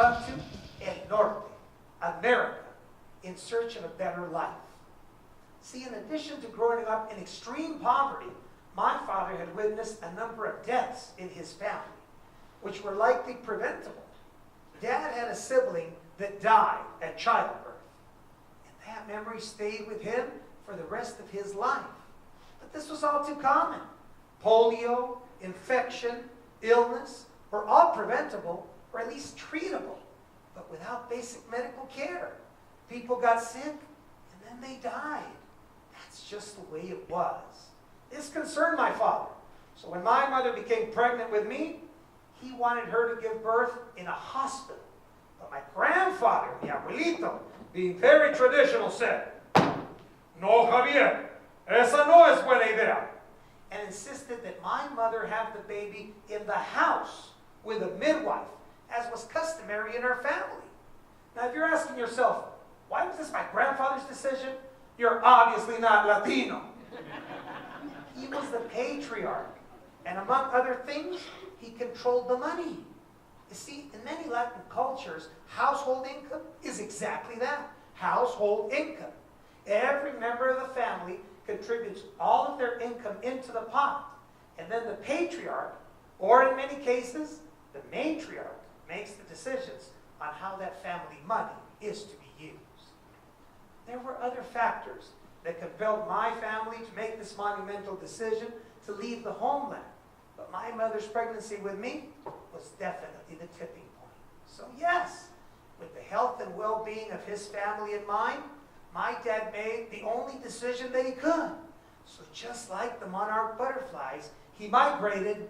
come to El Norte, America, in search of a better life. See, in addition to growing up in extreme poverty, my father had witnessed a number of deaths in his family, which were likely preventable. Dad had a sibling that died at childbirth, and that memory stayed with him for the rest of his life. But this was all too common. Polio, infection, illness were all preventable, or at least treatable, but without basic medical care. People got sick, and then they died. That's just the way it was. This concerned my father. So when my mother became pregnant with me, he wanted her to give birth in a hospital. But my grandfather, mi abuelito, being very traditional, said, "No, Javier, esa no es buena idea," and insisted that my mother have the baby in the house with a midwife, as was customary in our family. Now, if you're asking yourself, why was this my grandfather's decision? You're obviously not Latino. He was the patriarch, and among other things, he controlled the money. You see, in many Latin cultures, household income is exactly that, household income. Every member of the family contributes all of their income into the pot, and then the patriarch, or in many cases, the matriarch, makes the decisions on how that family money is to be used. There were other factors that compelled my family to make this monumental decision to leave the homeland. But my mother's pregnancy with me was definitely the tipping point. So yes, with the health and well-being of his family in mind, my dad made the only decision that he could. So just like the monarch butterflies, he migrated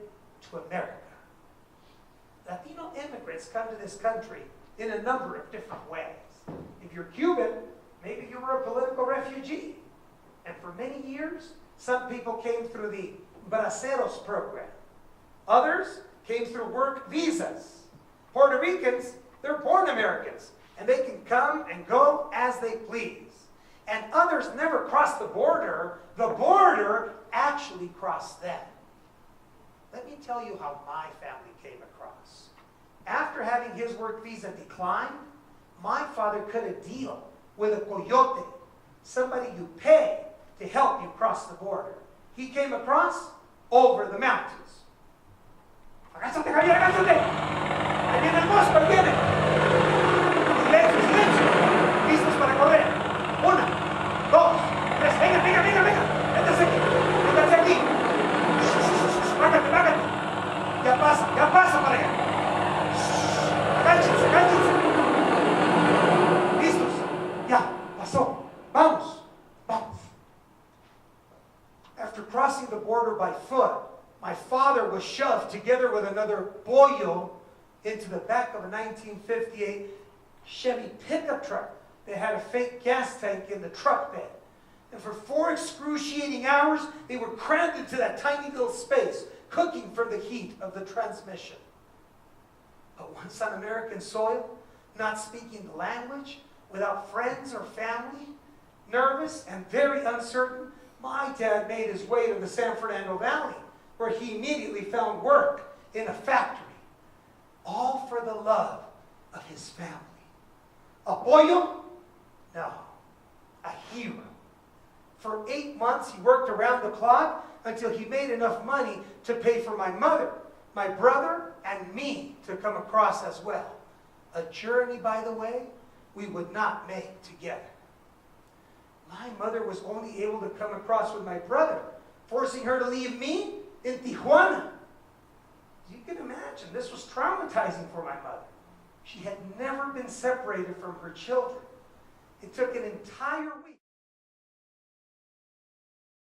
to America. Latino immigrants come to this country in a number of different ways. If you're Cuban, maybe you were a political refugee. And for many years, some people came through the Braceros program. Others came through work visas. Puerto Ricans, they're born Americans, and they can come and go as they please. And others never crossed the border actually crossed them. Let me tell you how my family came across. After having his work visa declined, my father cut a deal with a coyote, somebody you pay to help you cross the border. He came across over the mountains. Agáchate, Javier, agáchate. Ahí viene el monstruo, ahí viene. Silencio, silencio. Listos para correr. 1, 2, 3. Venga, venga, venga, venga. Vénganse aquí. Vénganse aquí. Bájate, bájate. Ya pasa para allá. Agáchense, agáchense. Listos. Ya, pasó. Vamos. Vamos. After crossing the border by foot, my father was shoved together with another pollo into the back of a 1958 Chevy pickup truck that had a fake gas tank in the truck bed. And for 4 excruciating hours, they were crammed into that tiny little space, cooking from the heat of the transmission. But once on American soil, not speaking the language, without friends or family, nervous and very uncertain, my dad made his way to the San Fernando Valley, where he immediately found work in a factory, all for the love of his family. A pollo? No, a hero. For 8 months, he worked around the clock until he made enough money to pay for my mother, my brother, and me to come across as well. A journey, by the way, we would not make together. My mother was only able to come across with my brother, forcing her to leave me in Tijuana. You can imagine, this was traumatizing for my mother. She had never been separated from her children. It took an entire week.